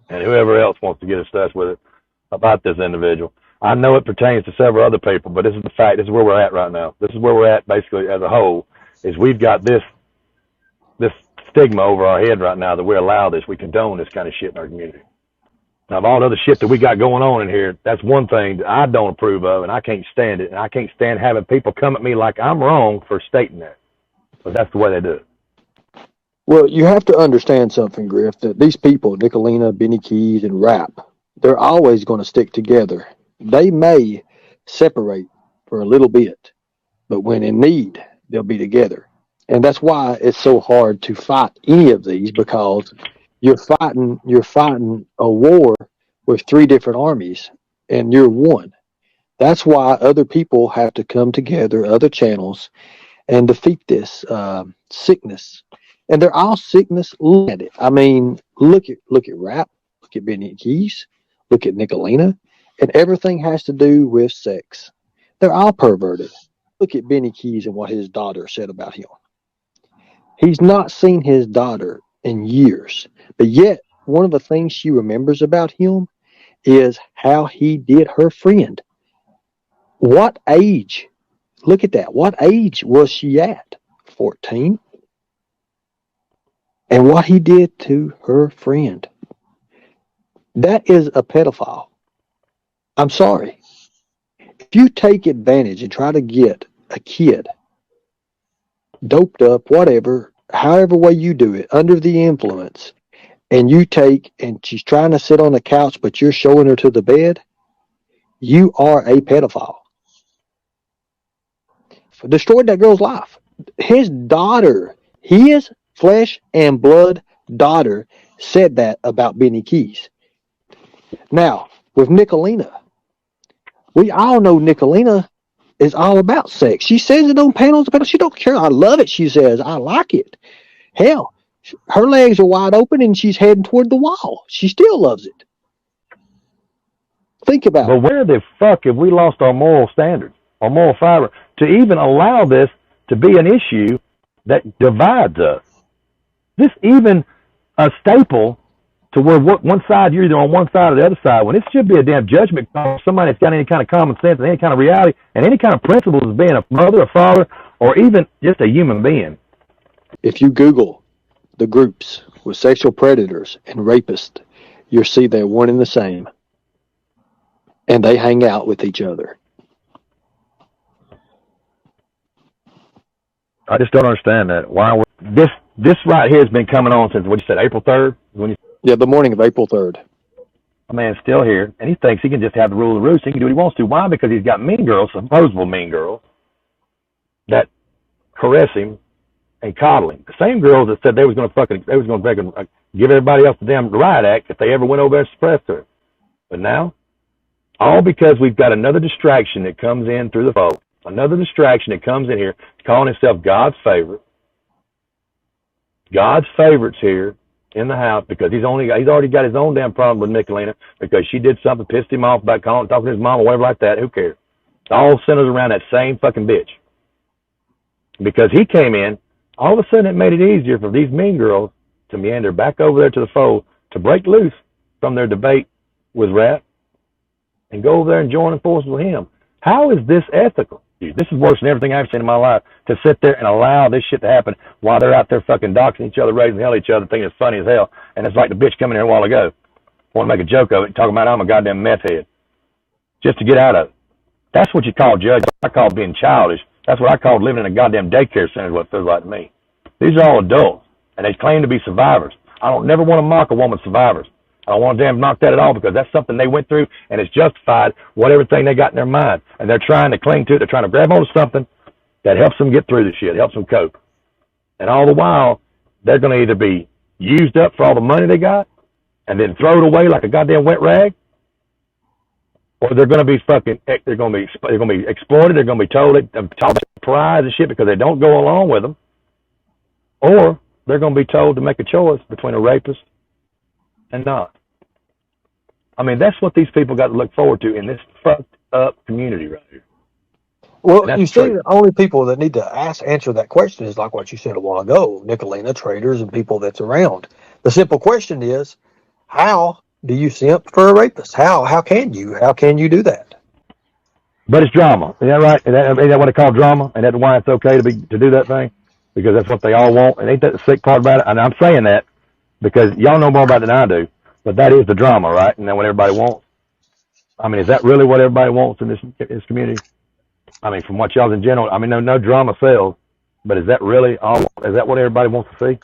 and whoever else wants to get in touch with it about this individual. I know it pertains to several other people, but this is the fact. This is where we're at right now. This is where we're at basically as a whole. Is we've got this stigma over our head right now that we allow this, we condone this kind of shit in our community. Now, of all the other shit that we got going on in here, that's one thing that I don't approve of, and I can't stand it. And I can't stand having people come at me like I'm wrong for stating that. But that's the way they do it. Well, you have to understand something, Griff, that these people, Nicolina, Benny Keys, and Rap, they're always going to stick together. They may separate for a little bit, but when in need, they'll be together. And that's why it's so hard to fight any of these, because you're fighting a war with three different armies, and you're one. That's why other people have to come together, other channels, and defeat this sickness. And they're all sickness. Look at it. I mean, look at Rap, look at Benny Keys, look at Nicolina, and everything has to do with sex. They're all perverted. Look at Benny Keys and what his daughter said about him. He's not seen his daughter in years, but yet one of the things she remembers about him is how he did her friend. What age? Look at that. What age was she at? 14. And what he did to her friend. That is a pedophile. I'm sorry. If you take advantage and try to get a kid doped up, whatever, however way you do it, under the influence, and you take, and she's trying to sit on the couch, but you're showing her to the bed, you are a pedophile. Destroyed that girl's life. His daughter, his flesh and blood daughter, said that about Benny Keys. Now, with Nicolina, we all know Nicolina is all about sex. She says it on panels, but she don't care. I love it, she says. I like it. Hell, her legs are wide open and she's heading toward the wall. She still loves it. Think about But it. where the fuck have we lost our moral standards, our moral fiber, to even allow this to be an issue that divides us? This even a staple to where one side, you're either on one side or the other side, when it should be a damn judgment call for somebody that's got any kind of common sense and any kind of reality and any kind of principles as being a mother, a father, or even just a human being. If you Google the groups with sexual predators and rapists, you'll see they're one and the same. And they hang out with each other. I just don't understand that. Why this right here has been coming on since what you said, April 3rd? Yeah, the morning of April 3rd. A man's still here, and he thinks he can just have the rule of the roost. He can do what he wants to. Why? Because he's got mean girls, supposable mean girls, that caress him and coddle him. The same girls that said they was going to give everybody else the damn riot act if they ever went over there and suppressed her. But now, all because we've got another distraction that comes in through the phone, another distraction that comes in here, calling himself God's favorite. God's favorite's here in the house because he's already got his own damn problem with Nicolina because she did something, pissed him off about talking to his mom or whatever like that. Who cares? It all centers around that same fucking bitch. Because he came in, all of a sudden it made it easier for these mean girls to meander back over there to the fold to break loose from their debate with Rat and go over there and join forces with him. How is this ethical? This is worse than everything I've seen in my life, to sit there and allow this shit to happen while they're out there fucking doxing each other, raising hell at each other, thinking it's funny as hell. And it's like the bitch coming here a while ago, want to make a joke of it, talking about I'm a goddamn meth head, just to get out of it. That's what you call judge. That's what I call being childish. That's what I call living in a goddamn daycare center, is what it feels like to me. These are all adults, and they claim to be survivors. I don't never want to mock a woman's survivors. I don't want to damn knock that at all because that's something they went through and it's justified whatever thing they got in their mind. And they're trying to cling to it. They're trying to grab hold of something that helps them get through the shit, helps them cope. And all the while, they're going to either be used up for all the money they got and then throw it away like a goddamn wet rag, or they're going to be they're going to be exploited. They're going to be told prize and shit because they don't go along with them, or they're going to be told to make a choice between a rapist and not. I mean, that's what these people got to look forward to in this fucked up community right here. Well, you see, the only people that need to answer that question is like what you said a while ago, Nicolina, traders, and people that's around. The simple question is, how Do you simp for a rapist? How can you? How can you do that? But it's drama. Is that right? Is that what they call drama? And that's why it's okay to do that thing? Because that's what they all want. And ain't that the sick part about it? And I'm saying that because y'all know more about it than I do. But that is the drama, right? And that's what everybody wants. I mean, is that really what everybody wants in this community? I mean, from what y'all in general, I mean, no drama sells. But is that really all? Is that what everybody wants to see?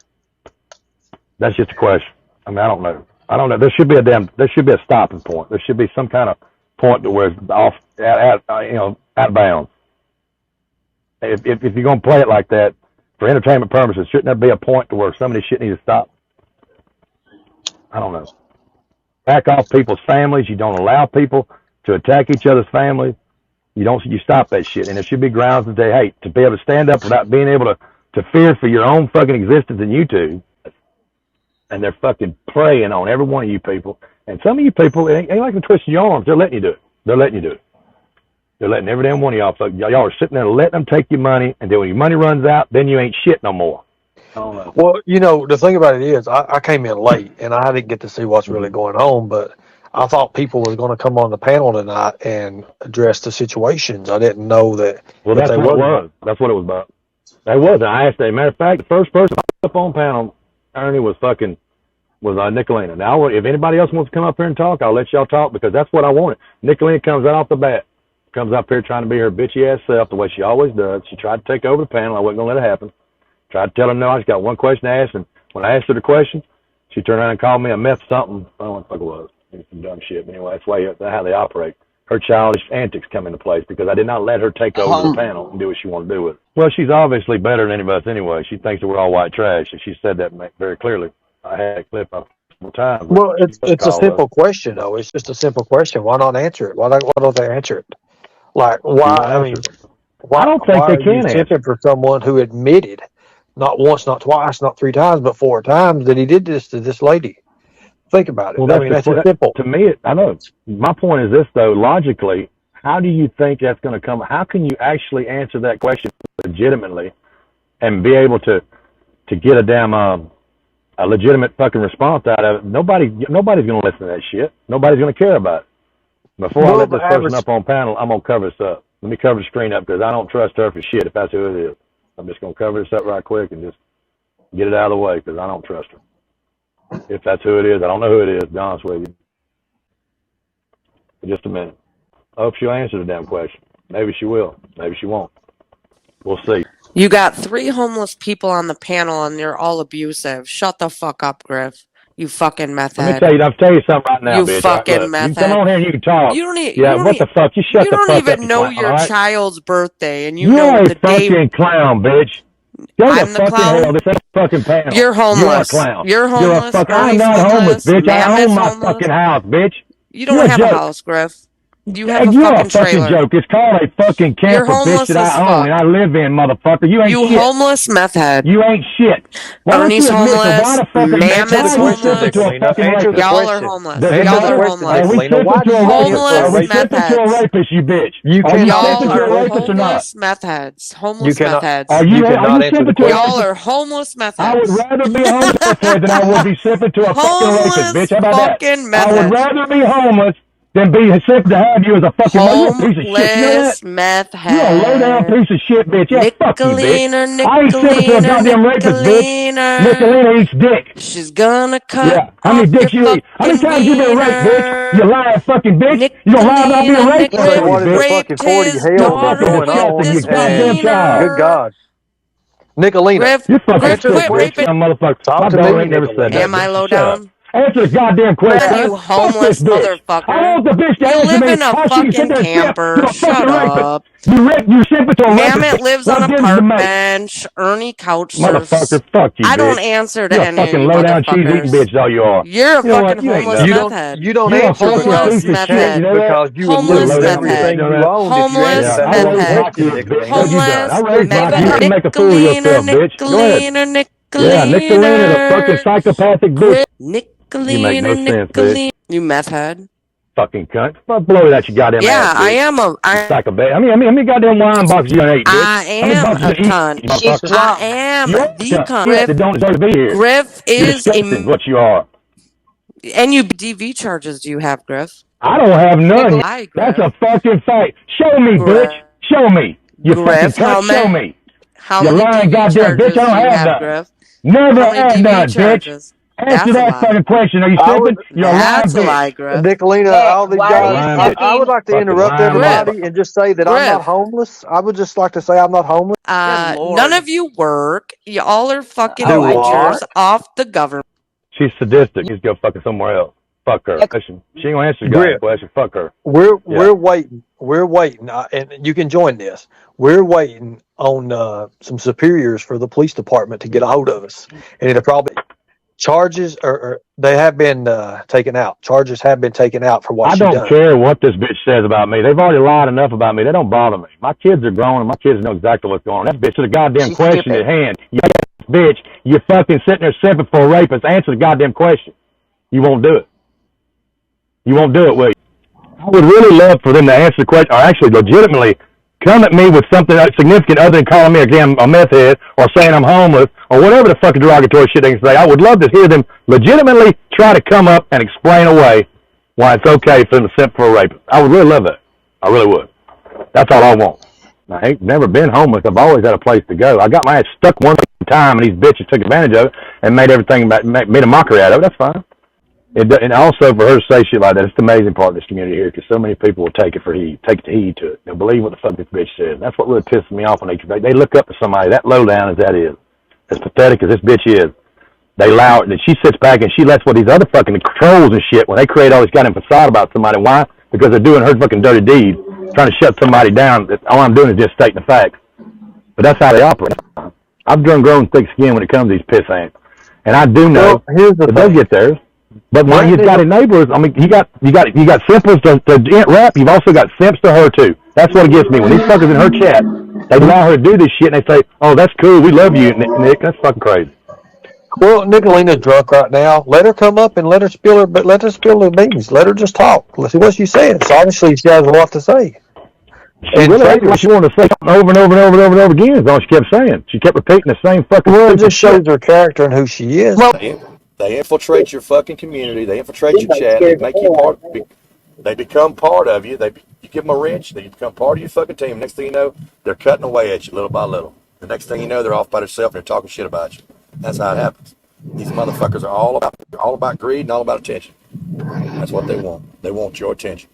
That's just a question. I mean, I don't know. There should be a stopping point. There should be some kind of point to where it's off, out of bounds. If you're gonna play it like that for entertainment purposes, shouldn't there be a point to where some of this shit needs to stop? I don't know. Back off people's families. You don't allow people to attack each other's families. You stop that shit. And there should be grounds to say, hey, to be able to stand up without being able to fear for your own fucking existence in YouTube. And they're fucking preying on every one of you people. And some of you people, it ain't like they're twisting your arms. They're letting you do it. They're letting every damn one of y'all are sitting there letting them take your money. And then when your money runs out, then you ain't shit no more. I don't know. Well, the thing about it is, I came in late and I didn't get to see what's really going on, but I thought people were going to come on the panel tonight and address the situations. I didn't know that. Well, that's what it was. That's what it was about. That was. I asked. As a matter of fact, the first person up on panel, Ernie, was Nicolina. Now, if anybody else wants to come up here and talk, I'll let y'all talk because that's what I wanted. Nicolina comes right off the bat, comes up here trying to be her bitchy ass self the way she always does. She tried to take over the panel. I wasn't going to let it happen. Tried to tell her no. I just got one question to ask, and when I asked her the question, she turned around and called me a meth something. I don't know what the fuck it was. Some dumb shit. But anyway, that's how they operate. Her childish antics come into place because I did not let her take over the panel and do what she wanted to do with it. Well, she's obviously better than any of us anyway. She thinks that we're all white trash, and she said that very clearly. I had a clip up several times. Well, it's a simple question, though. It's just a simple question. Why not answer it? Why don't they answer it? Like, why? I mean, I don't think they can answer for someone who admitted not once, not twice, not three times, but four times that he did this to this lady. Think about it. Well, that's simple. To me, I know. My point is this, though. Logically, how do you think that's going to come? How can you actually answer that question legitimately and be able to get a damn a legitimate fucking response out of it? Nobody's going to listen to that shit. Nobody's going to care about it. Before I let this person up on panel, I'm going to cover this up. Let me cover the screen up because I don't trust her for shit if that's who it is. I'm just going to cover this up right quick and just get it out of the way because I don't trust her. If that's who it is, I don't know who it is, to be honest with you. For just a minute. I hope she'll answer the damn question. Maybe she will. Maybe she won't. We'll see. You got 3 homeless people on the panel and you're all abusive. Shut the fuck up, Griff. You fucking meth head. I'll tell you something right now, you bitch. You fucking meth head. Come on here and you can talk. You don't the fuck? You shut the fuck up. You don't even know your child's birthday and you know the day. You're a fucking clown, bitch. I'm the clown. Hell, this ain't fucking panel. You're homeless. You're a clown. You're homeless. I'm not homeless, bitch. I own my fucking house, bitch. You don't have a house, Griff. You have a fucking trailer. You're a fucking joke. It's called a fucking camper, bitch, that I own and I live in, motherfucker. You ain't shit. You homeless meth head. You ain't shit. Ernie's homeless. Mammoth's homeless. Y'all are homeless. Y'all are homeless. Homeless meth heads. You're a rapist, you bitch. Y'all are homeless meth heads. Homeless meth heads. Y'all are homeless meth heads. I would rather be a homeless meth head than I would be sipping to a fucking rapist, bitch. How about that? I would rather be homeless than be sick to have you as a fucking piece of shit. You know that? Meth head. You're a low down piece of shit, bitch. Yeah, fuck you, bitch. I ain't sipping to a goddamn rapist, bitch. Nicolina eats dick. She's gonna cut how many dicks you eat? How many times you been raped, bitch? You lying fucking bitch. You don't lie about being raped, what is fucking 40 hell going on? Good God. Nicolina. You're fucking bitch. Motherfucker. Talk to me. Never said that. Am I low down? Answer the goddamn question. You homeless motherfucker. I want the bitch to you answer live me. in a fucking camper. Shut up. You simple to a Mammoth lives on a park bench. Ernie couch surfs. Motherfucker, fuck you, bitch. I don't answer to You're any a fucking low down cheese eating bitch, all you are. You're a fucking homeless meth head. You don't answer homeless meth head. Because you would lose everything you own. Homeless meth head. Homeless meth head. Nicolina. Yeah, Nicolina, the fucking psychopathic bitch. You make no sense, bitch. You meth head. Fucking cunt. Blow that you goddamn ass, Yeah, I am a... psychopath. I mean, how many goddamn wine boxes you done ate, bitch? I am a cunt. I am the cunt. Griff don't deserve to be here. Griff is a... what you are. And you DV charges do you have, Griff? I don't have none. Lie, That's Griff. a fucking fact. Show me, bitch. Show me. You fucking Griff, cunt. Show me. how You many lying DV goddamn bitch. I charges do don't you have have, none. Griff? Never How many had DV none, bitch. charges? Answer That's a that lie. fucking question. Are you stupid? You're a lying That's a lie, bitch. Griff. Nicolina, Hey, all these why are guys, you Lying bitch. I would simping? like to Fucking interrupt lying everybody motherfucker. and just say that I'm not homeless. I would just like to say I'm not homeless. None Lord. of you work. You all are fucking Oh, I creatures do. off the government. She's sadistic. She's go fucking somewhere else. Fuck her. Listen, she ain't gonna answer the goddamn Griff, question. Fuck her. we're waiting. We're waiting, and you can join this. We're waiting on some superiors for the police department to get a hold of us, and it'll probably charges or they have been taken out. Charges have been taken out for what I she don't done. care what this bitch says about me. They've already lied enough about me. They don't bother me. My kids are grown and my kids know exactly what's going on. That bitch is a goddamn She's question stupid. at hand. You bitch, you fucking sitting there simping for a rapist. Answer the goddamn question. You won't do it. You won't do it, will you? I would really love for them to answer the question, or actually legitimately come at me with something significant other than calling me again a meth head or saying I'm homeless or whatever the fucking derogatory shit they can say. I would love to hear them legitimately try to come up and explain away why it's okay for them to simp for a rapist. I would really love that. I really would. That's all I want. I ain't never been homeless. I've always had a place to go. I got my ass stuck one time and these bitches took advantage of it and made everything, made a mockery out of it. That's fine. And also for her to say shit like that, it's the amazing part of this community here because so many people will take it to heed to it. They'll believe what the fuck this bitch says. That's what really pisses me off when they look up to somebody that low down as that is, as pathetic as this bitch is. They allow it, and she sits back and she lets what these other fucking trolls and shit when they create all this goddamn facade about somebody. Why? Because they're doing her fucking dirty deed, trying to shut somebody down. All I'm doing is just stating the facts. But that's how they operate. I've grown thick skin when it comes to these piss ants, and I do know that they'll get theirs. But now you've got neighbors. I mean, you got simpers to rap. You've also got simps to her too. That's what it gets me when these fuckers in her chat they allow her to do this shit and they say, "Oh, that's cool. We love you, Nick." That's fucking crazy. Well, Nicolina's drunk right now. Let her come up and let her spill her beans. Let her just talk. Let's see what she's saying. So obviously she has a lot to say. She really acted like she wanted to say something over and over and over and over and over again. Is all she kept saying. She kept repeating the same fucking. Well, it just shows her character and who she is. They infiltrate your fucking community. They infiltrate your chat. They make you part. They become part of you. You give them a wrench. They become part of your fucking team. Next thing you know, they're cutting away at you little by little. The next thing you know, they're off by themselves and they're talking shit about you. That's how it happens. These motherfuckers are all about greed and all about attention. That's what they want. They want your attention.